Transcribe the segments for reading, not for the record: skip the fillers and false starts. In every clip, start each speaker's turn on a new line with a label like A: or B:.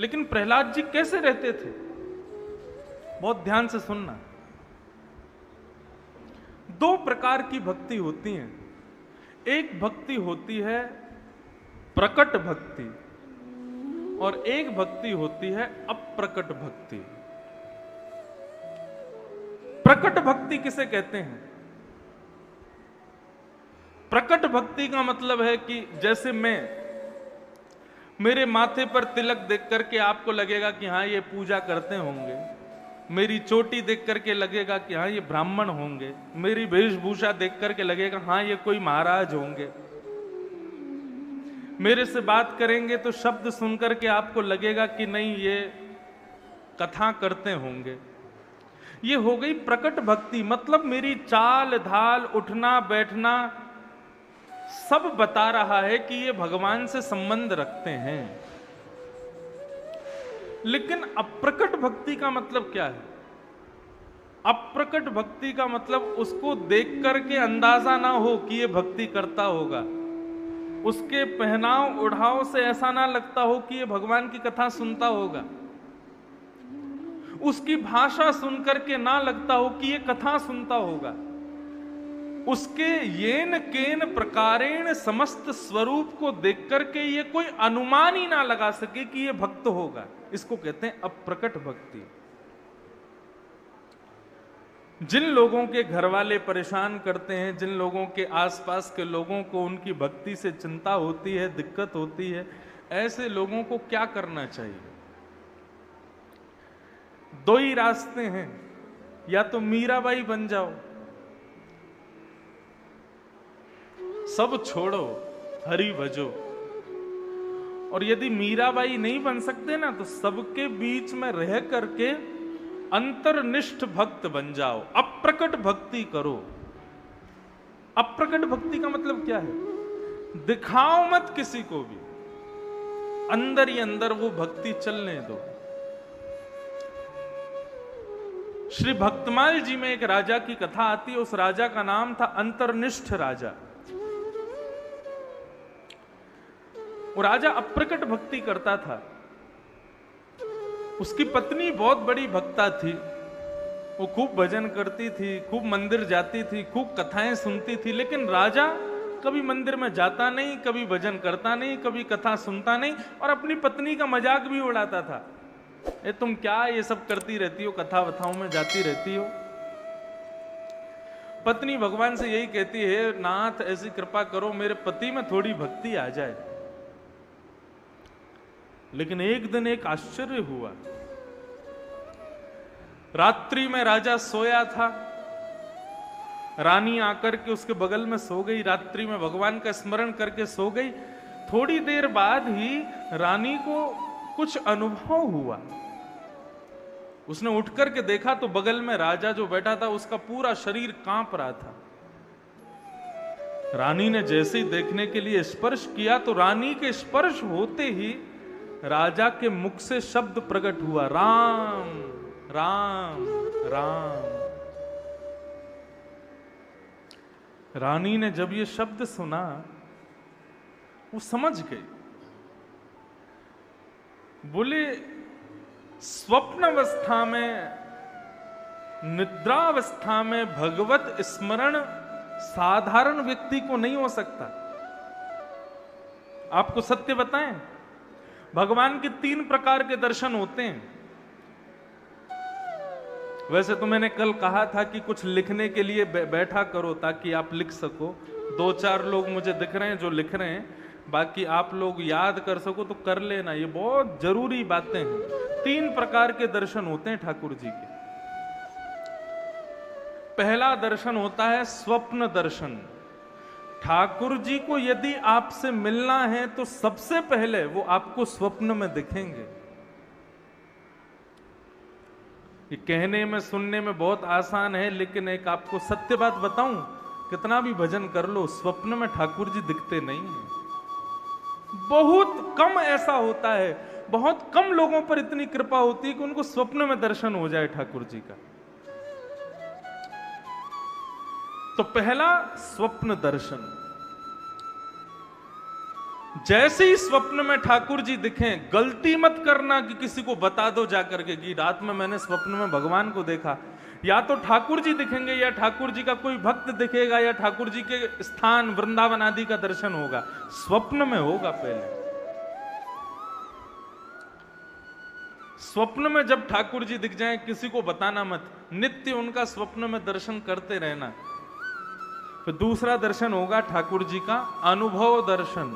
A: लेकिन प्रहलाद जी कैसे रहते थे? बहुत ध्यान से सुनना। दो प्रकार की भक्ति होती है। एक भक्ति होती है प्रकट भक्ति और एक भक्ति होती है अप्रकट भक्ति। प्रकट भक्ति किसे कहते हैं? प्रकट भक्ति का मतलब है कि जैसे मेरे माथे पर तिलक देख करके आपको लगेगा कि हाँ ये पूजा करते होंगे, मेरी चोटी देख करके लगेगा कि हाँ ये ब्राह्मण होंगे, मेरी वेशभूषा देख करके लगेगा हाँ ये कोई महाराज होंगे, मेरे से बात करेंगे तो शब्द सुनकर के आपको लगेगा कि नहीं ये कथा करते होंगे। ये हो गई प्रकट भक्ति, मतलब मेरी चाल ढाल उठना बैठना सब बता रहा है कि ये भगवान से संबंध रखते हैं। लेकिन अप्रकट भक्ति का मतलब क्या है? अप्रकट भक्ति का मतलब उसको देख करके अंदाजा ना हो कि ये भक्ति करता होगा, उसके पहनाव ओढ़ाव से ऐसा ना लगता हो कि ये भगवान की कथा सुनता होगा, उसकी भाषा सुनकर के ना लगता हो कि ये कथा सुनता होगा, उसके येन केन प्रकारेण समस्त स्वरूप को देख करके ये कोई अनुमान ही ना लगा सके कि ये भक्त होगा। इसको कहते हैं अप्रकट भक्ति। जिन लोगों के घर वाले परेशान करते हैं, जिन लोगों के आसपास के लोगों को उनकी भक्ति से चिंता होती है, दिक्कत होती है, ऐसे लोगों को क्या करना चाहिए? दो ही रास्ते हैं, या तो मीराबाई बन जाओ, सब छोड़ो हरि भजो, और यदि मीराबाई नहीं बन सकते ना तो सबके बीच में रह करके अंतर्निष्ठ भक्त बन जाओ, अप्रकट भक्ति करो। अप्रकट भक्ति का मतलब क्या है? दिखाओ मत किसी को भी, अंदर ही अंदर वो भक्ति चलने दो। श्री भक्तमाल जी में एक राजा की कथा आती है, उस राजा का नाम था अंतर्निष्ठ राजा। वो राजा अप्रकट भक्ति करता था। उसकी पत्नी बहुत बड़ी भक्ता थी, वो खूब भजन करती थी, खूब मंदिर जाती थी, खूब कथाएं सुनती थी, लेकिन राजा कभी मंदिर में जाता नहीं, कभी भजन करता नहीं, कभी कथा सुनता नहीं, और अपनी पत्नी का मजाक भी उड़ाता था। ए तुम क्या ये सब करती रहती हो, कथा वथाओं में जाती रहती हो। पत्नी भगवान से यही कहती है, नाथ ऐसी कृपा करो मेरे पति में थोड़ी भक्ति आ जाए। लेकिन एक दिन एक आश्चर्य हुआ। रात्रि में राजा सोया था, रानी आकर के उसके बगल में सो गई, रात्रि में भगवान का स्मरण करके सो गई। थोड़ी देर बाद ही रानी को कुछ अनुभव हुआ। उसने उठ करके देखा तो बगल में राजा जो बैठा था उसका पूरा शरीर कांप रहा था। रानी ने जैसे ही देखने के लिए स्पर्श किया तो रानी के स्पर्श होते ही राजा के मुख से शब्द प्रकट हुआ, राम राम राम। रानी ने जब ये शब्द सुना वो समझ गई। बोले स्वप्नावस्था में, निद्रावस्था में भगवत स्मरण साधारण व्यक्ति को नहीं हो सकता। आपको सत्य बताएं, भगवान के 3 प्रकार के दर्शन होते हैं। वैसे तो मैंने कल कहा था कि कुछ लिखने के लिए बैठा करो ताकि आप लिख सको। 2-4 लोग मुझे दिख रहे हैं जो लिख रहे हैं, बाकी आप लोग याद कर सको तो कर लेना, ये बहुत जरूरी बातें हैं। 3 प्रकार के दर्शन होते हैं ठाकुर जी के। पहला दर्शन होता है स्वप्न दर्शन। ठाकुर जी को यदि आपसे मिलना है तो सबसे पहले वो आपको स्वप्न में दिखेंगे। ये कहने में सुनने में बहुत आसान है, लेकिन एक आपको सत्य बात बताऊं, कितना भी भजन कर लो स्वप्न में ठाकुर जी दिखते नहीं हैं। बहुत कम ऐसा होता है, बहुत कम लोगों पर इतनी कृपा होती है कि उनको स्वप्न में दर्शन हो जाए ठाकुर जी का। तो पहला स्वप्न दर्शन। जैसे ही स्वप्न में ठाकुर जी दिखें, गलती मत करना कि किसी को बता दो जाकर के कि रात में मैंने स्वप्न में भगवान को देखा। या तो ठाकुर जी दिखेंगे, या ठाकुर जी का कोई भक्त दिखेगा, या ठाकुर जी के स्थान वृंदावन आदि का दर्शन होगा। स्वप्न में होगा पहले। स्वप्न में जब ठाकुर जी दिख जाएं, किसी को बताना मत, नित्य उनका स्वप्न में दर्शन करते रहना। फिर दूसरा दर्शन होगा ठाकुर जी का अनुभव दर्शन।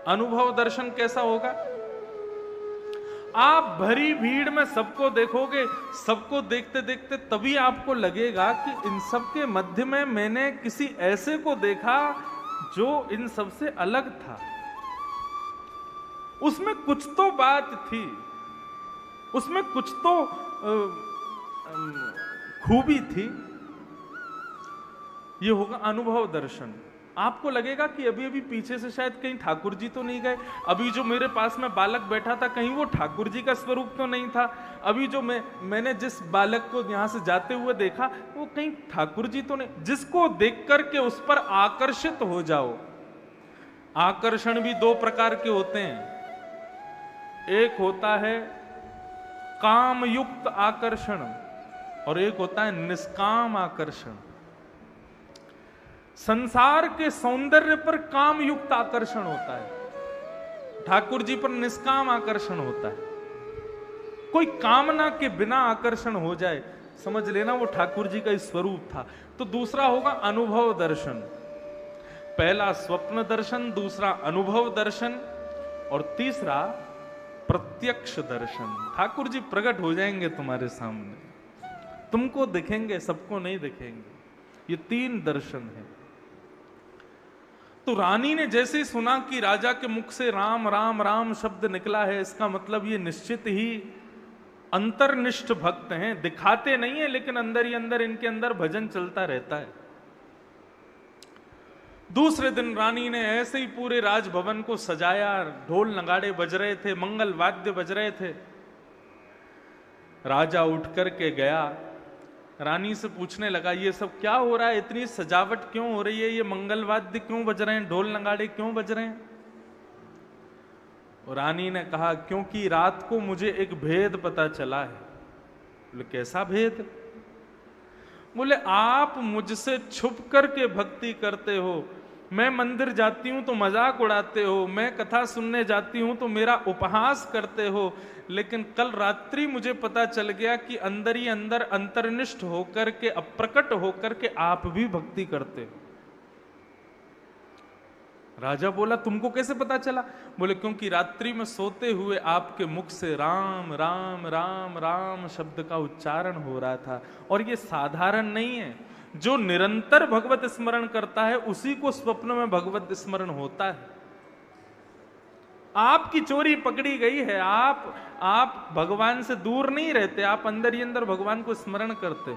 A: अनुभव दर्शन कैसा होगा? आप भरी भीड़ में सबको देखोगे, सबको देखते देखते तभी आपको लगेगा कि इन सब के मध्य में मैंने किसी ऐसे को देखा जो इन सबसे अलग था। उसमें कुछ तो बात थी, उसमें कुछ तो खूबी थी। ये होगा अनुभव दर्शन। आपको लगेगा कि अभी अभी पीछे से शायद कहीं ठाकुर जी तो नहीं गए, अभी जो मेरे पास में बालक बैठा था कहीं वो ठाकुर जी का स्वरूप तो नहीं था, अभी जो मैंने जिस बालक को यहां से जाते हुए देखा वो कहीं ठाकुर जी तो नहीं। जिसको देख करके उस पर आकर्षित हो जाओ। आकर्षण भी दो प्रकार के होते हैं, एक होता है काम युक्त आकर्षण और एक होता है निष्काम आकर्षण। संसार के सौंदर्य पर काम युक्त आकर्षण होता है, ठाकुर जी पर निष्काम आकर्षण होता है। कोई कामना के बिना आकर्षण हो जाए, समझ लेना वो ठाकुर जी का स्वरूप था। तो दूसरा होगा अनुभव दर्शन। पहला स्वप्न दर्शन, दूसरा अनुभव दर्शन और तीसरा प्रत्यक्ष दर्शन। ठाकुर जी प्रकट हो जाएंगे तुम्हारे सामने, तुमको दिखेंगे, सबको नहीं दिखेंगे। ये तीन दर्शन है। तो रानी ने जैसे ही सुना कि राजा के मुख से राम राम राम शब्द निकला है, इसका मतलब ये निश्चित ही अंतर्निष्ठ भक्त हैं। दिखाते नहीं है लेकिन अंदर ही अंदर इनके अंदर भजन चलता रहता है। दूसरे दिन रानी ने ऐसे ही पूरे राजभवन को सजाया, ढोल नगाड़े बज रहे थे, मंगल वाद्य बज रहे थे। राजा उठ करके गया, रानी से पूछने लगा ये सब क्या हो रहा है, इतनी सजावट क्यों हो रही है, ये मंगल वाद्य क्यों बज रहे हैं, ढोल नगाड़े क्यों बज रहे हैं? और रानी ने कहा क्योंकि रात को मुझे एक भेद पता चला है। बोले कैसा भेद? बोले आप मुझसे छुप करके भक्ति करते हो, मैं मंदिर जाती हूं तो मजाक उड़ाते हो, मैं कथा सुनने जाती हूं तो मेरा उपहास करते हो, लेकिन कल रात्रि मुझे पता चल गया कि अंदर ही अंदर अंतर्निष्ठ होकर के, अप्रकट होकर के आप भी भक्ति करते हो। राजा बोला तुमको कैसे पता चला? बोले क्योंकि रात्रि में सोते हुए आपके मुख से राम राम राम राम शब्द का उच्चारण हो रहा था। और ये साधारण नहीं है, जो निरंतर भगवत स्मरण करता है उसी को स्वप्न में भगवत स्मरण होता है। आपकी चोरी पकड़ी गई है, आप भगवान से दूर नहीं रहते, आप अंदर ही अंदर भगवान को स्मरण करते।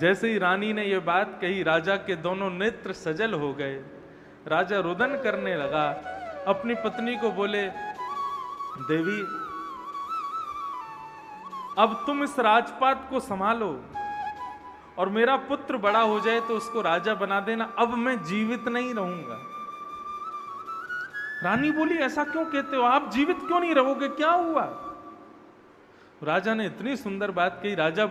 A: जैसे ही रानी ने यह बात कही, राजा के दोनों नेत्र सजल हो गए। राजा रुदन करने लगा, अपनी पत्नी को बोले देवी अब तुम इस राजपाट को संभालो और मेरा पुत्र बड़ा हो जाए तो उसको राजा बना देना, अब मैं जीवित नहीं रहूंगा। रानी बोली ऐसा क्यों कहते हो, आप जीवित क्यों नहीं रहोगे, क्या हुआ? राजा ने इतनी सुंदर बात कही। राजा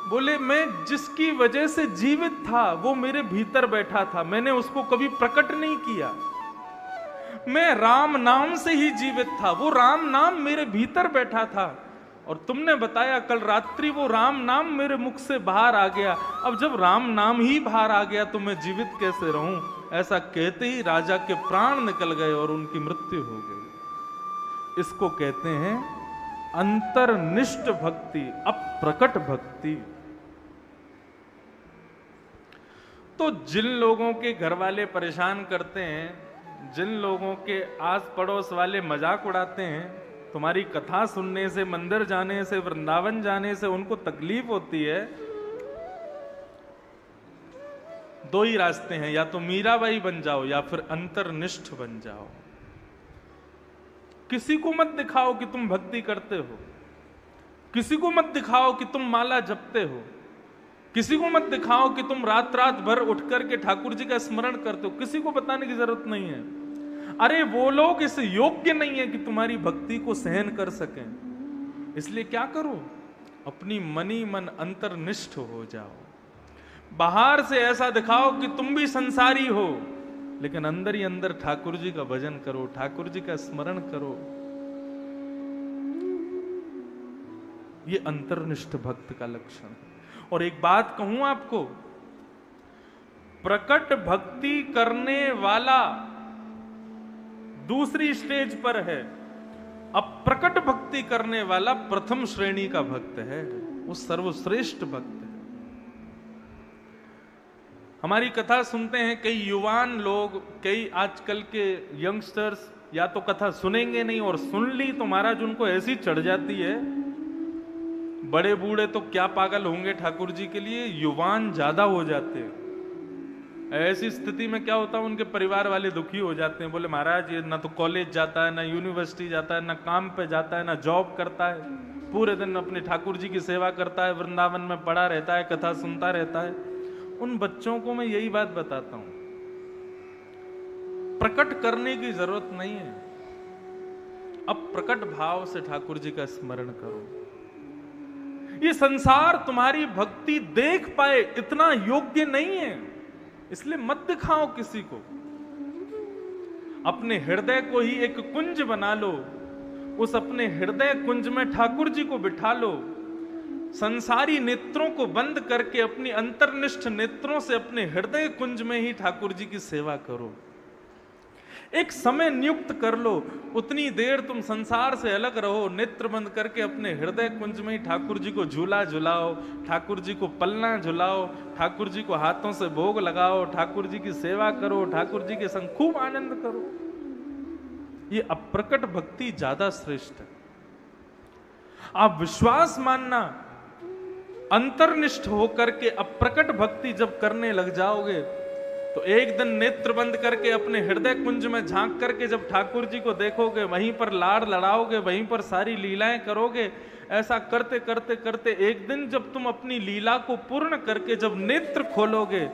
A: बोले मैं जिसकी वजह से जीवित था वो मेरे भीतर बैठा था, मैंने उसको कभी प्रकट नहीं किया। मैं राम नाम से ही जीवित था, वो राम नाम मेरे भीतर बैठा था। और तुमने बताया कल रात्रि वो राम नाम मेरे मुख से बाहर आ गया, अब जब राम नाम ही बाहर आ गया तो मैं जीवित कैसे रहूं? ऐसा कहते ही राजा के प्राण निकल गए और उनकी मृत्यु हो गई। इसको कहते हैं अंतर्निष्ठ भक्ति, अप्रकट भक्ति। तो जिन लोगों के घर वाले परेशान करते हैं, जिन लोगों के आस पड़ोस वाले मजाक उड़ाते हैं, तुम्हारी कथा सुनने से, मंदिर जाने से, वृंदावन जाने से उनको तकलीफ होती है, दो ही रास्ते हैं, या तो मीराबाई बन जाओ या फिर अंतर्निष्ठ बन जाओ। किसी को मत दिखाओ कि तुम भक्ति करते हो, किसी को मत दिखाओ कि तुम माला जपते हो, किसी को मत दिखाओ कि तुम रात रात भर उठ करके ठाकुर जी का स्मरण करते हो, किसी को बताने की जरूरत नहीं है। अरे वो लोग इस योग्य नहीं है कि तुम्हारी भक्ति को सहन कर सकें, इसलिए क्या करो, अपनी मनी मन अंतर्निष्ठ हो जाओ। बाहर से ऐसा दिखाओ कि तुम भी संसारी हो, लेकिन अंदर ही अंदर ठाकुर जी का भजन करो, ठाकुर जी का स्मरण करो। ये अंतर्निष्ठ भक्त का लक्षण है। और एक बात कहूं आपको, प्रकट भक्ति करने वाला दूसरी स्टेज पर है, अप्रकट भक्ति करने वाला प्रथम श्रेणी का भक्त है, वो सर्वश्रेष्ठ भक्त है। हमारी कथा सुनते हैं कई युवान लोग, कई आजकल के यंगस्टर्स, या तो कथा सुनेंगे नहीं, और सुन ली तो महाराज उनको ऐसी चढ़ जाती है, बड़े बूढ़े तो क्या पागल होंगे ठाकुर जी के लिए, युवान ज्यादा हो जाते हैं। ऐसी स्थिति में क्या होता है, उनके परिवार वाले दुखी हो जाते हैं, बोले महाराज ये ना तो कॉलेज जाता है, ना यूनिवर्सिटी जाता है, ना काम पे जाता है, ना जॉब करता है, पूरे दिन अपने ठाकुर जी की सेवा करता है, वृंदावन में पड़ा रहता है, कथा सुनता रहता है। उन बच्चों को मैं यही बात बताता हूं, प्रकट करने की जरूरत नहीं है, अब प्रकट भाव से ठाकुर जी का स्मरण करो। ये संसार तुम्हारी भक्ति देख पाए इतना योग्य नहीं है, इसलिए मत दिखाओ किसी को। अपने हृदय को ही एक कुंज बना लो, उस अपने हृदय कुंज में ठाकुर जी को बिठा लो। संसारी नेत्रों को बंद करके अपनी अंतर्निष्ठ नेत्रों से अपने हृदय कुंज में ही ठाकुर जी की सेवा करो। एक समय नियुक्त कर लो, उतनी देर तुम संसार से अलग रहो, नेत्र बंद करके अपने हृदय कुंज में ही ठाकुर जी को झूला झुलाओ, ठाकुर जी को पलना झुलाओ, ठाकुर जी को हाथों से भोग लगाओ, ठाकुर जी की सेवा करो, ठाकुर जी के संग खूब आनंद करो। ये अप्रकट भक्ति ज्यादा श्रेष्ठ है। आप विश्वास मानना, अंतर्निष्ठ होकर के अप्रकट भक्ति जब करने लग जाओगे तो एक दिन नेत्र बंद करके अपने हृदय कुंज में झांक करके जब ठाकुर जी को देखोगे, वहीं पर लाड़ लड़ाओगे, वहीं पर सारी लीलाएं करोगे। ऐसा करते करते करते एक दिन जब तुम अपनी लीला को पूर्ण करके जब नेत्र खोलोगे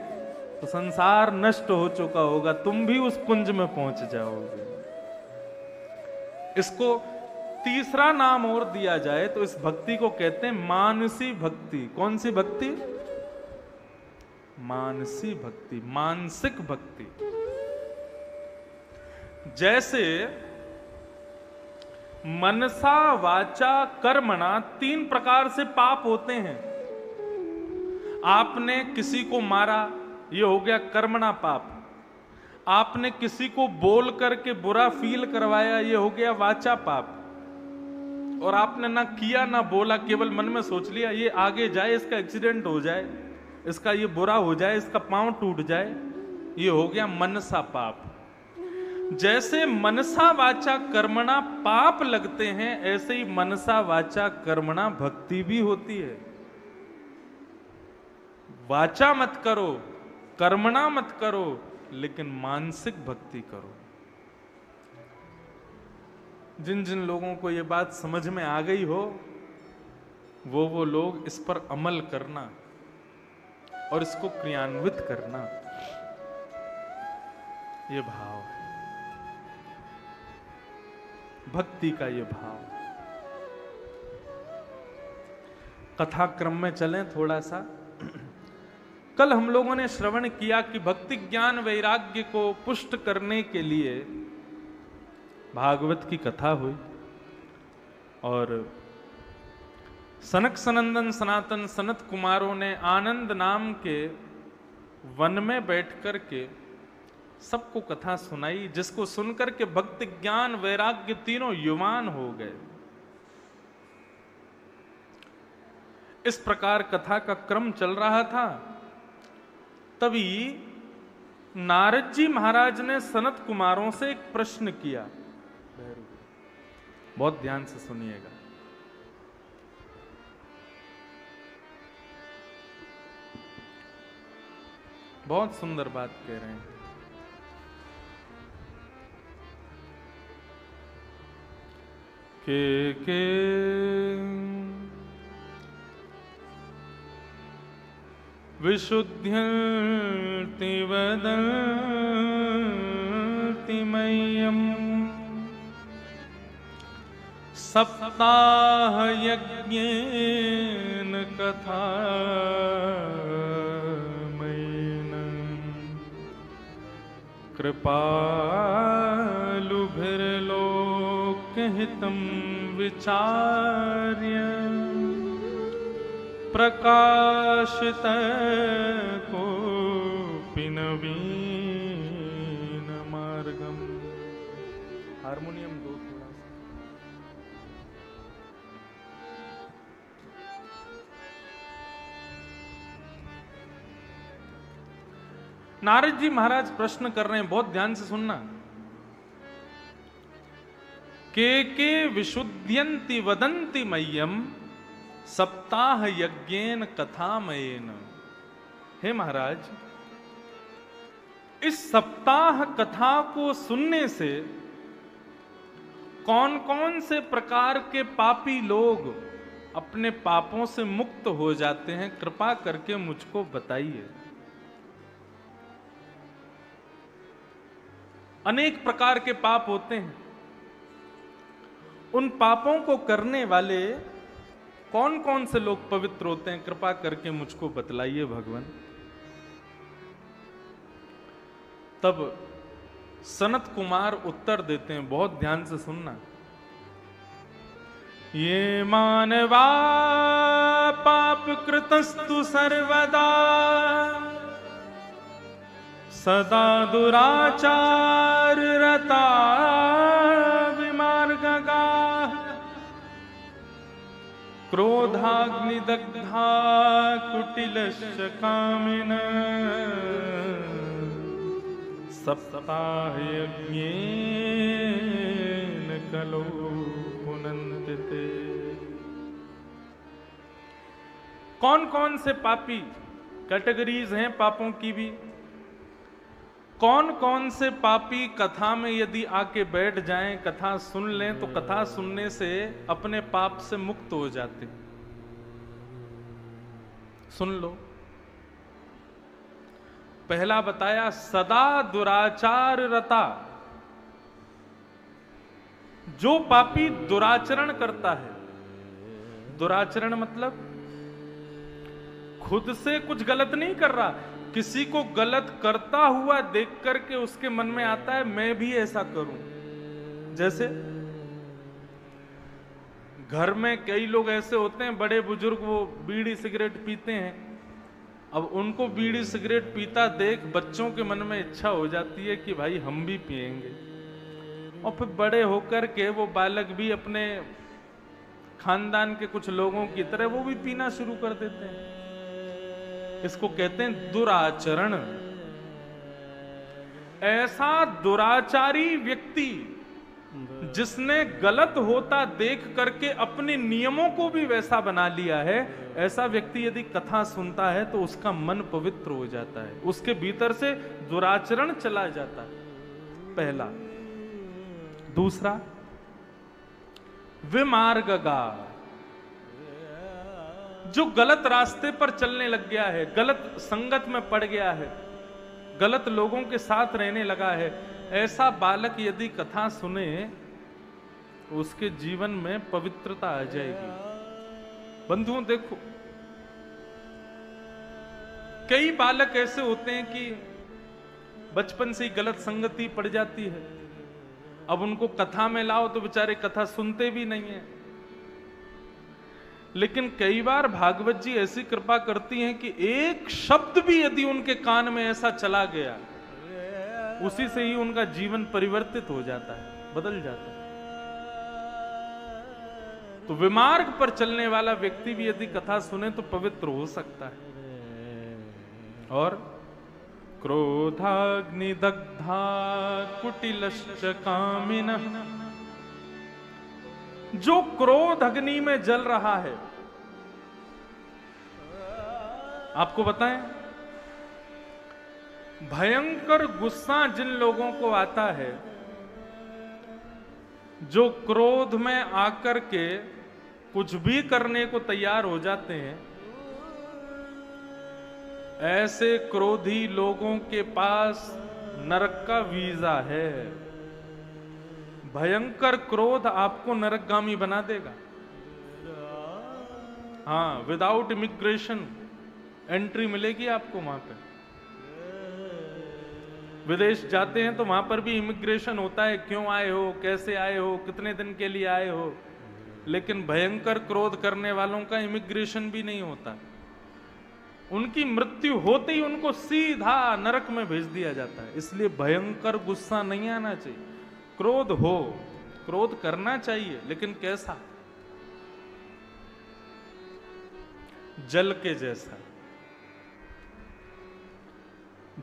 A: तो संसार नष्ट हो चुका होगा, तुम भी उस कुंज में पहुंच जाओगे। इसको तीसरा नाम और दिया जाए तो इस भक्ति को कहते हैं मानसी भक्ति। कौन सी भक्ति? मानसी भक्ति, मानसिक भक्ति। जैसे मनसा वाचा कर्मणा 3 प्रकार से पाप होते हैं। आपने किसी को मारा, ये हो गया कर्मणा पाप। आपने किसी को बोल करके बुरा फील करवाया, ये हो गया वाचा पाप। और आपने ना किया ना बोला, केवल मन में सोच लिया ये आगे जाए, इसका एक्सीडेंट हो जाए, इसका ये बुरा हो जाए, इसका पांव टूट जाए, ये हो गया मनसा पाप। जैसे मनसा वाचा कर्मणा पाप लगते हैं, ऐसे ही मनसा वाचा कर्मणा भक्ति भी होती है। वाचा मत करो, कर्मणा मत करो, लेकिन मानसिक भक्ति करो। जिन जिन लोगों को ये बात समझ में आ गई हो, वो लोग इस पर अमल करना और इसको क्रियान्वित करना, ये भाव है भक्ति का। ये भाव कथा क्रम में चलें थोड़ा सा। कल हम लोगों ने श्रवण किया कि भक्ति ज्ञान वैराग्य को पुष्ट करने के लिए भागवत की कथा हुई, और सनक सनंदन सनातन सनत कुमारों ने आनंद नाम के वन में बैठ करके सबको कथा सुनाई, जिसको सुनकर के भक्ति ज्ञान वैराग्य तीनों युवान हो गए। इस प्रकार कथा का क्रम चल रहा था। तभी नारद जी महाराज ने सनत कुमारों से एक प्रश्न किया। बहुत ध्यान से सुनिएगा। बहुत सुंदर बात कह रहे हैं। विशुद्ध्यन्ति वदन्ति मह्यम् सप्ताहयज्ञेन कथामयेन कृपालुभिर्लोकहितं विचार्य प्रकाशित कोऽपि नवीन मार्गम। हारमोनियम दो थोड़ा सा। नारद जी महाराज प्रश्न कर रहे हैं, बहुत ध्यान से सुनना। के विशुद्ध्यन्ति वदन्ति मह्यम सप्ताह यज्ञेन कथामयेन। हे महाराज, इस सप्ताह कथा को सुनने से कौन कौन से प्रकार के पापी लोग अपने पापों से मुक्त हो जाते हैं, कृपा करके मुझको बताइए। अनेक प्रकार के पाप होते हैं, उन पापों को करने वाले कौन कौन से लोग पवित्र होते हैं, कृपा करके मुझको बतलाइए भगवान। तब सनत कुमार उत्तर देते हैं, बहुत ध्यान से सुनना। ये मानवा पाप कृतस्तु सर्वदा सदा दुराचार रता विमार्गगा क्रोधाग्निदग्धा कुटिलश्च कामिन सप्ताहयज्ञेन कलो पुनन्ति ते। कौन कौन से पापी, कैटेगरीज हैं पापों की भी। कौन कौन से पापी कथा में यदि आके बैठ जाएं, कथा सुन लें, तो कथा सुनने से अपने पाप से मुक्त हो जाते। सुन लो। पहला बताया सदा दुराचार रता। जो पापी दुराचरण करता है, दुराचरण मतलब खुद से कुछ गलत नहीं कर रहा, किसी को गलत करता हुआ देख करके उसके मन में आता है मैं भी ऐसा करूं। जैसे घर में कई लोग ऐसे होते हैं, बड़े बुजुर्ग, वो बीड़ी सिगरेट पीते हैं। अब उनको बीड़ी सिगरेट पीता देख बच्चों के मन में इच्छा हो जाती है कि भाई हम भी पिएंगे, और फिर बड़े होकर के वो बालक भी अपने खानदान के कुछ लोगों की तरह वो भी पीना शुरू कर देते हैं। इसको कहते हैं दुराचरण। ऐसा दुराचारी व्यक्ति जिसने गलत होता देख करके अपने नियमों को भी वैसा बना लिया है, ऐसा व्यक्ति यदि कथा सुनता है तो उसका मन पवित्र हो जाता है, उसके भीतर से दुराचरण चला जाता है। पहला। दूसरा, विमार्गगा। जो गलत रास्ते पर चलने लग गया है, गलत संगत में पड़ गया है, गलत लोगों के साथ रहने लगा है, ऐसा बालक यदि कथा सुने उसके जीवन में पवित्रता आ जाएगी। बंधुओं देखो, कई बालक ऐसे होते हैं कि बचपन से ही गलत संगति पड़ जाती है। अब उनको कथा में लाओ तो बेचारे कथा सुनते भी नहीं है। लेकिन कई बार भागवत जी ऐसी कृपा करती हैं कि एक शब्द भी यदि उनके कान में ऐसा चला गया, उसी से ही उनका जीवन परिवर्तित हो जाता है, बदल जाता है। तो विमार्ग पर चलने वाला व्यक्ति भी यदि कथा सुने तो पवित्र हो सकता है। और क्रोधाग्निदग्धा कुटिलश्च कामिनः। जो क्रोध अग्नि में जल रहा है, आपको बताएं, भयंकर गुस्सा जिन लोगों को आता है, जो क्रोध में आकर के कुछ भी करने को तैयार हो जाते हैं, ऐसे क्रोधी लोगों के पास नरक का वीजा है। भयंकर क्रोध आपको नरकगामी बना देगा। हाँ, विदाउट इमिग्रेशन एंट्री मिलेगी आपको वहां पे। विदेश जाते हैं तो वहां पर भी इमिग्रेशन होता है, क्यों आए हो, कैसे आए हो, कितने दिन के लिए आए हो। लेकिन भयंकर क्रोध करने वालों का इमिग्रेशन भी नहीं होता। उनकी मृत्यु होते ही उनको सीधा नरक में भेज दिया जाता है। इसलिए भयंकर गुस्सा नहीं आना चाहिए। क्रोध हो, क्रोध करना चाहिए, लेकिन कैसा? जल के जैसा।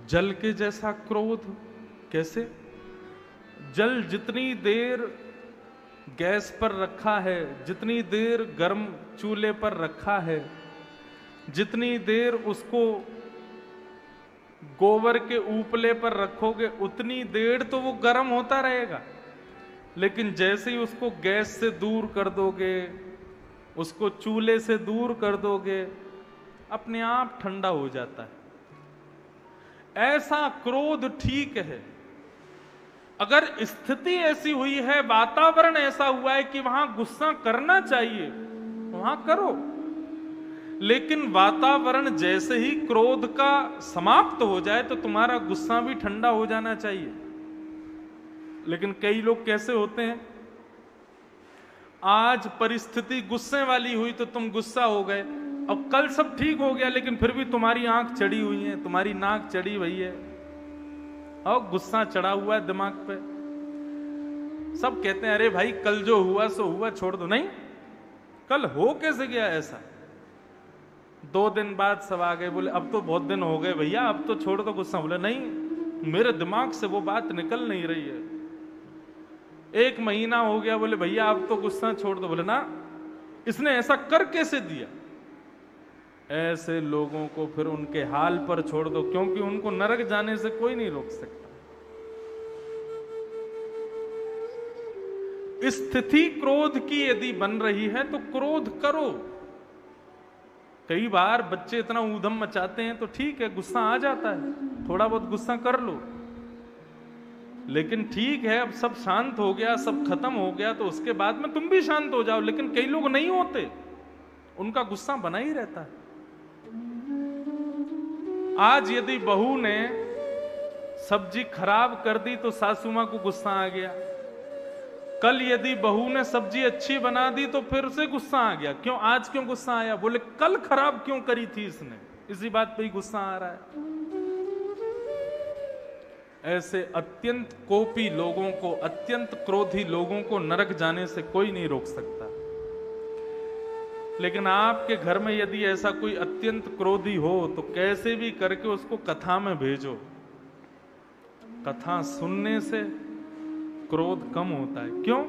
A: जल के जैसा क्रोध कैसे? जल जितनी देर गैस पर रखा है, जितनी देर गर्म चूल्हे पर रखा है, जितनी देर उसको गोबर के उपले पर रखोगे, उतनी देर तो वो गर्म होता रहेगा। लेकिन जैसे ही उसको गैस से दूर कर दोगे, उसको चूल्हे से दूर कर दोगे, अपने आप ठंडा हो जाता है। ऐसा क्रोध ठीक है। अगर स्थिति ऐसी हुई है, वातावरण ऐसा हुआ है कि वहां गुस्सा करना चाहिए, वहां करो। लेकिन वातावरण जैसे ही क्रोध का समाप्त हो जाए तो तुम्हारा गुस्सा भी ठंडा हो जाना चाहिए। लेकिन कई लोग कैसे होते हैं, आज परिस्थिति गुस्से वाली हुई तो तुम गुस्सा हो गए, अब कल सब ठीक हो गया लेकिन फिर भी तुम्हारी आंख चढ़ी हुई है, तुम्हारी नाक चढ़ी हुई है और गुस्सा चढ़ा हुआ है दिमाग पे। सब कहते हैं अरे भाई कल जो हुआ सो हुआ, छोड़ दो। नहीं, कल हो कैसे गया ऐसा? 2 दिन बाद सब आ गए, बोले अब तो बहुत दिन हो गए भैया, अब तो छोड़ दो गुस्सा। बोले नहीं, मेरे दिमाग से वो बात निकल नहीं रही है। 1 महीना हो गया, बोले भैया अब तो गुस्सा छोड़ दो। बोले ना, इसने ऐसा कर कैसे दिया? ऐसे लोगों को फिर उनके हाल पर छोड़ दो, क्योंकि उनको नरक जाने से कोई नहीं रोक सकता। स्थिति क्रोध की यदि बन रही है तो क्रोध करो। कई बार बच्चे इतना ऊधम मचाते हैं तो ठीक है, गुस्सा आ जाता है, थोड़ा बहुत गुस्सा कर लो। लेकिन ठीक है, अब सब शांत हो गया, सब खत्म हो गया, तो उसके बाद में तुम भी शांत हो जाओ। लेकिन कई लोग नहीं होते, उनका गुस्सा बना ही रहता है। आज यदि बहू ने सब्जी खराब कर दी तो सासू मां को गुस्सा आ गया। कल यदि बहू ने सब्जी अच्छी बना दी तो फिर से गुस्सा आ गया। क्यों? आज क्यों गुस्सा आया? बोले कल खराब क्यों करी थी इसने, इसी बात पे ही गुस्सा आ रहा है। ऐसे अत्यंत कोपी लोगों को, अत्यंत क्रोधी लोगों को नरक जाने से कोई नहीं रोक सकता। लेकिन आपके घर में यदि ऐसा कोई अत्यंत क्रोधी हो तो कैसे भी करके उसको कथा में भेजो। कथा सुनने से क्रोध कम होता है। क्यों?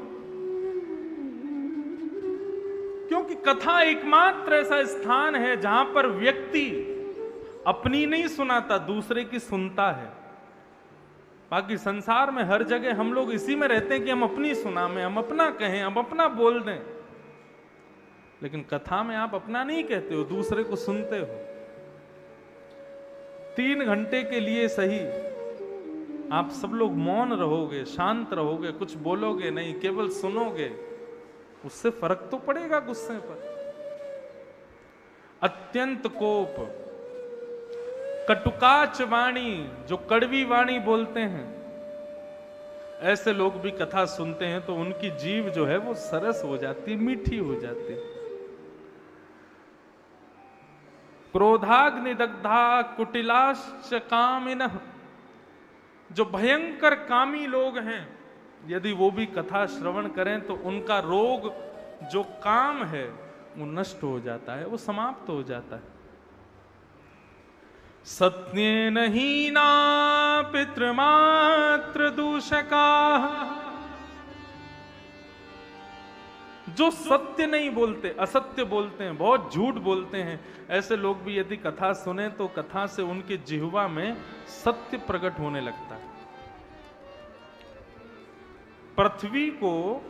A: क्योंकि कथा एकमात्र ऐसा स्थान है जहां पर व्यक्ति अपनी नहीं सुनाता, दूसरे की सुनता है। बाकी संसार में हर जगह हम लोग इसी में रहते हैं कि हम अपनी सुनामें, हम अपना कहें, हम अपना बोल दें। लेकिन कथा में आप अपना नहीं कहते हो, दूसरे को सुनते हो। 3 घंटे के लिए सही आप सब लोग मौन रहोगे, शांत रहोगे, कुछ बोलोगे नहीं, केवल सुनोगे, उससे फर्क तो पड़ेगा गुस्से पर। अत्यंत कोप, कटुकाच वाणी, जो कड़वी वाणी बोलते हैं, ऐसे लोग भी कथा सुनते हैं तो उनकी जीभ जो है वो सरस हो जाती, मीठी हो जाती। क्रोधाग्निदग्धा कुटिलाश्च कामिनः, जो भयंकर कामी लोग हैं, यदि वो भी कथा श्रवण करें तो उनका रोग जो काम है वो नष्ट हो जाता है, वो समाप्त हो जाता है। सत्येन हीना पितृमात्र दूषका, जो सत्य नहीं बोलते, असत्य बोलते हैं, बहुत झूठ बोलते हैं, ऐसे लोग भी यदि कथा सुने तो कथा से उनके जिह्वा में सत्य प्रकट होने लगता है। पृथ्वी को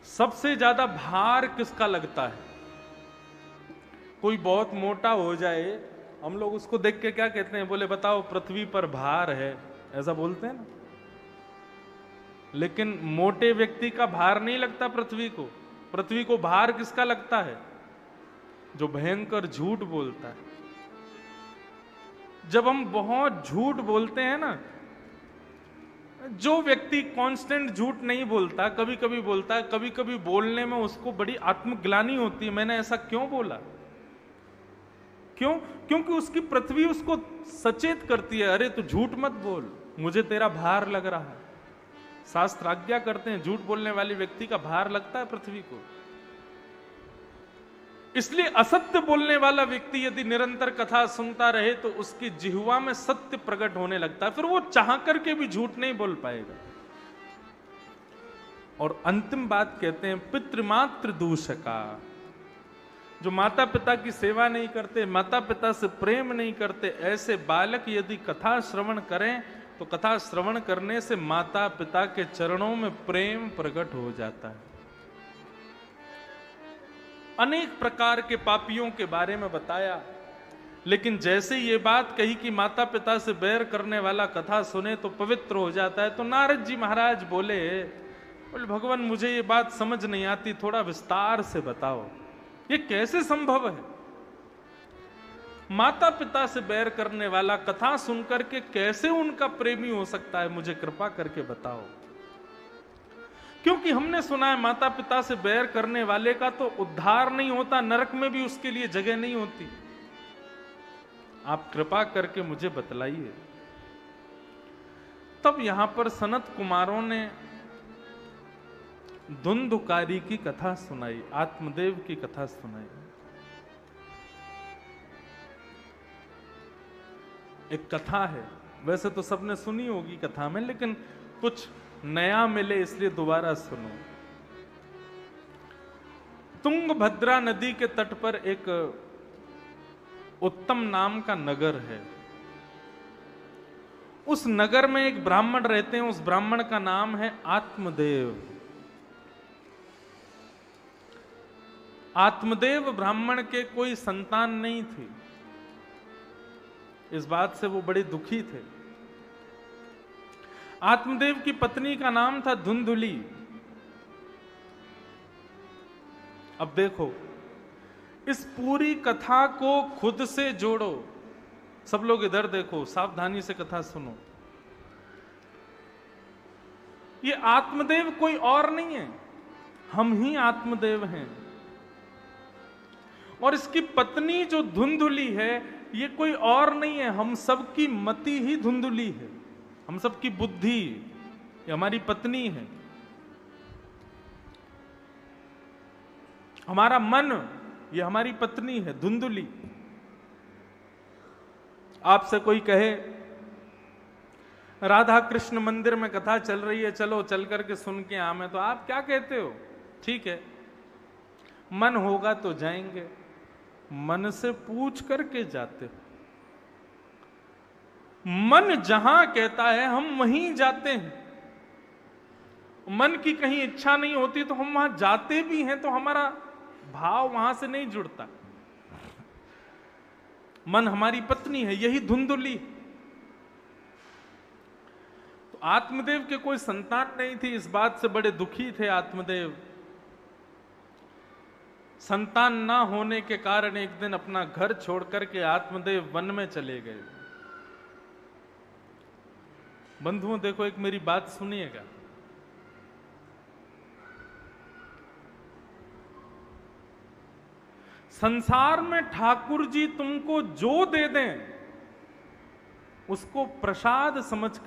A: सबसे ज्यादा भार किसका लगता है? कोई बहुत मोटा हो जाए, हम लोग उसको देख के क्या कहते हैं, बोले बताओ पृथ्वी पर भार है, ऐसा बोलते हैं ना। लेकिन मोटे व्यक्ति का भार नहीं लगता पृथ्वी को। पृथ्वी को भार किसका लगता है? जो भयंकर झूठ बोलता है। जब हम बहुत झूठ बोलते हैं ना, जो व्यक्ति कांस्टेंट झूठ नहीं बोलता, कभी कभी बोलता है, कभी कभी बोलने में उसको बड़ी आत्मग्लानि होती है, मैंने ऐसा क्यों बोला। क्यों? क्योंकि उसकी पृथ्वी उसको सचेत करती है, अरे तू झूठ मत बोल, मुझे तेरा भार लग रहा है। शास्त्र आज्ञा करते हैं, झूठ बोलने वाले व्यक्ति का भार लगता है पृथ्वी को। इसलिए असत्य बोलने वाला व्यक्ति यदि निरंतर कथा सुनता रहे तो उसकी जिह्वा में सत्य प्रकट होने लगता है, फिर वो चाह करके भी झूठ नहीं बोल पाएगा। और अंतिम बात कहते हैं पितृमातृ दूषका। जो माता पिता की सेवा नहीं करते, माता पिता से प्रेम नहीं करते, ऐसे बालक यदि कथा श्रवण करें तो कथा श्रवण करने से माता पिता के चरणों में प्रेम प्रकट हो जाता है। अनेक प्रकार के पापियों के बारे में बताया, लेकिन जैसे ये बात कही कि माता पिता से बैर करने वाला कथा सुने तो पवित्र हो जाता है, तो नारद जी महाराज बोले भगवान मुझे ये बात समझ नहीं आती, थोड़ा विस्तार से बताओ, ये कैसे संभव है? माता पिता से बैर करने वाला कथा सुनकर के कैसे उनका प्रेमी हो सकता है, मुझे कृपा करके बताओ। क्योंकि हमने सुना है माता पिता से बैर करने वाले का तो उद्धार नहीं होता, नरक में भी उसके लिए जगह नहीं होती। आप कृपा करके मुझे बतलाइए। तब यहां पर सनत कुमारों ने धुंधुकारी की कथा सुनाई, आत्मदेव की कथा सुनाई। एक कथा है, वैसे तो सबने सुनी होगी कथा में, लेकिन कुछ नया मिले इसलिए दोबारा सुनो। तुंगभद्रा नदी के तट पर एक उत्तम नाम का नगर है। उस नगर में एक ब्राह्मण रहते हैं, उस ब्राह्मण का नाम है आत्मदेव। आत्मदेव ब्राह्मण के कोई संतान नहीं थी, इस बात से वो बड़े दुखी थे। आत्मदेव की पत्नी का नाम था धुंधुली। अब देखो, इस पूरी कथा को खुद से जोड़ो। सब लोग इधर देखो, सावधानी से कथा सुनो। ये आत्मदेव कोई और नहीं है, हम ही आत्मदेव हैं। और इसकी पत्नी जो धुंधुली है, ये कोई और नहीं है, हम सबकी मति ही धुंधुली है, हम सबकी बुद्धि, ये हमारी पत्नी है। हमारा मन, ये हमारी पत्नी है धुंधुली। आपसे कोई कहे राधा कृष्ण मंदिर में कथा चल रही है, चलो चल करके सुन के आवे, तो आप क्या कहते हो? ठीक है, मन होगा तो जाएंगे। मन से पूछ करके जाते हो। मन जहां कहता है हम वहीं जाते हैं। मन की कहीं इच्छा नहीं होती तो हम वहां जाते भी हैं, तो हमारा भाव वहां से नहीं जुड़ता। मन हमारी पत्नी है, यही धुंधुली। तो आत्मदेव के कोई संतान नहीं थी, इस बात से बड़े दुखी थे आत्मदेव। संतान ना होने के कारण एक दिन अपना घर छोड़ करके आत्मदेव वन में चले गए। बंधुओं देखो, एक मेरी बात सुनिएगा। संसार में ठाकुर जी तुमको जो दे दें उसको प्रसाद समझकर